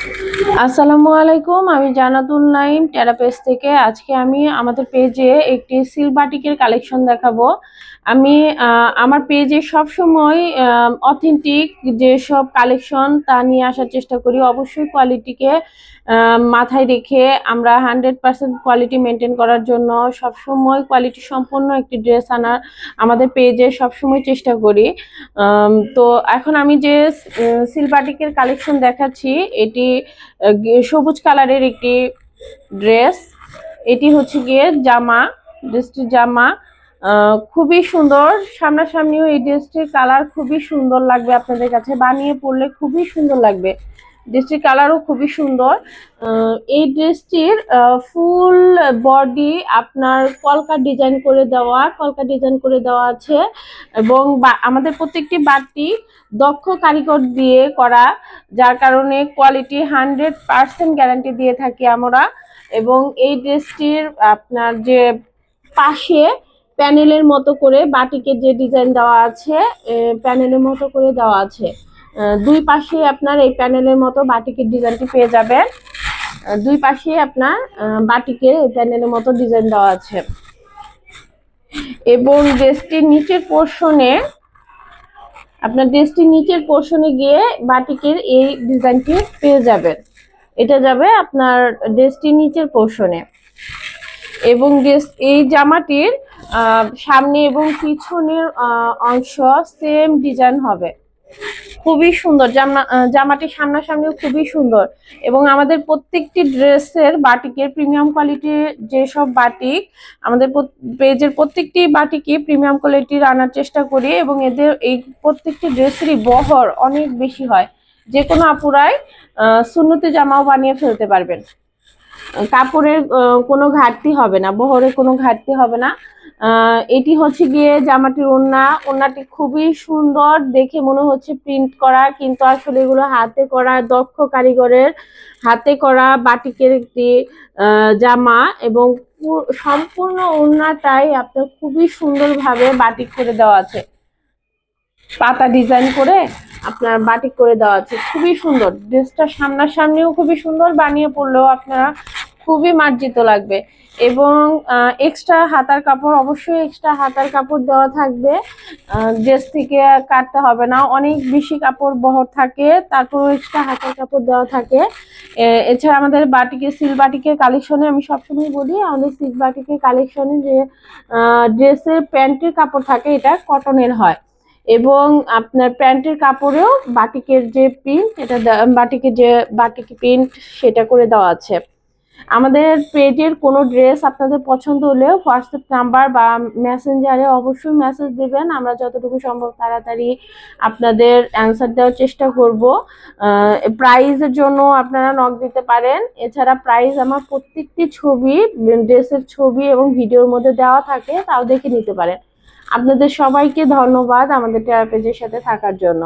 আসসালামু আলাইকুম, আমি জান্নাতুল নাইম টেরাপেজ থেকে। আজকে আমি আমাদের পেজে একটি সিল্ক বাটিকের কালেকশন দেখাবো। আমি আমার পেজে সবসময় অথেন্টিক যেসব কালেকশন তা নিয়ে আসার চেষ্টা করি। অবশ্যই কোয়ালিটিকে মাথায় রেখে আমরা 100% কোয়ালিটি মেনটেন করার জন্য সবসময় কোয়ালিটি সম্পন্ন একটি ড্রেস আনার আমাদের পেজে সবসময় চেষ্টা করি। তো এখন আমি যে সিল্ক বাটিকের কালেকশন দেখাচ্ছি, এটি সবুজ কালারের একটি ড্রেস। এটি হচ্ছে গিয়ে জামা, ড্রেসটির জামা খুবই সুন্দর। সামনাসামনিও এই ড্রেসটির কালার খুবই সুন্দর লাগবে, আপনাদের কাছে বানিয়ে পরলে খুবই সুন্দর লাগবে। ড্রেসটির কালারও খুবই সুন্দর। এই ড্রেসটির ফুল বডি আপনার কলকা ডিজাইন করে দেওয়া আছে, এবং আমাদের প্রত্যেকটি বাটি দক্ষ কারিগর দিয়ে করা, যার কারণে কোয়ালিটি 100% গ্যারান্টি দিয়ে থাকি আমরা। এবং এই ড্রেসটির আপনার যে পাশে প্যানেলের মতো করে বাটিকের যে ডিজাইন দেওয়া আছে, প্যানেলের মতো করে দেওয়া আছে। দুই পাশে আপনার এই প্যানেলের মতো বাটিকের ডিজাইনটি পেয়ে যাবেন। দুই পাশে আপনার বাটিকের প্যানেলের মতো ডিজাইন দেওয়া আছে, এবং ড্রেসটির নিচের পোর্শনে গিয়ে বাটিকের এই ডিজাইনটি পেয়ে যাবেন। এটা যাবে আপনার ড্রেসটির নিচের পোর্শনে, এবং এই জামাটির সামনে এবং পিছনের অংশ সেম ডিজাইন হবে। খুবই সুন্দর জামাটি সামনাসামনিও খুবই সুন্দর। এবং আমাদের প্রত্যেকটি ড্রেসের বাটিকের প্রিমিয়াম কোয়ালিটির যেসব বাটিক, আমাদের পেজের প্রত্যেকটি বাটিকে প্রিমিয়াম কোয়ালিটির আনার চেষ্টা করি, এবং এদের এই প্রত্যেকটি ড্রেসেরই বহর অনেক বেশি হয়। যে কোনো আপুরাই সুন্নতি জামাও বানিয়ে ফেলতে পারবেন। কাপড়ের কোনো ঘাটতি হবে না, বহরের কোনো ঘাটতি হবে না। এটি হচ্ছে গিয়ে জামাটির ওড়নাটি খুবই সুন্দর, দেখে মনে হচ্ছে প্রিন্ট করা, কিন্তু আসলে এগুলো হাতে করা, দক্ষ কারিগরের হাতে করা বাটিকের একটি জামা। এবং সম্পূর্ণ ওড়নাটাই আপনার খুবই সুন্দরভাবে বাটিক করে দেওয়া আছে, পাতা ডিজাইন করে আপনার বাটিক করে দেওয়া আছে। খুবই সুন্দর ড্রেসটা, সামনাসামনিও খুবই সুন্দর, বানিয়ে পড়লেও আপনারা খুবই মার্জিত লাগবে। এবং এক্সট্রা হাতার কাপড়, অবশ্যই এক্সট্রা হাতার কাপড় দেওয়া থাকবে। ড্রেস থেকে কাটতে হবে না, অনেক বেশি কাপড় বহর থাকে, তারপরও এক্সট্রা হাতার কাপড় দেওয়া থাকে। এছাড়া আমাদের সিল্ক বাটিকের কালেকশনে আমি সবসময় বলি, আমাদের সিল্ক বাটিকের কালেকশনে যে ড্রেসের প্যান্টের কাপড় থাকে, এটা কটনের হয়, এবং আপনার প্যান্টের কাপড়েও বাটিকের যে প্রিন্ট, এটা বাটিক প্রিন্ট সেটা করে দেওয়া আছে। আমাদের পেজের কোনো ড্রেস আপনাদের পছন্দ হলে হোয়াটসঅ্যাপ নাম্বার বা মেসেঞ্জারে অবশ্যই মেসেজ দেবেন, আমরা যতটুকু সম্ভব তাড়াতাড়ি আপনাদের অ্যান্সার দেওয়ার চেষ্টা করব। প্রাইজের জন্য আপনারা নক দিতে পারেন। এছাড়া প্রাইস আমার প্রত্যেকটি ছবি, ড্রেসের ছবি এবং ভিডিওর মধ্যে দেওয়া থাকে, তাও দেখে নিতে পারেন। আপনাদের সবাইকে ধন্যবাদ আমাদের টেরাপেজের সাথে থাকার জন্য।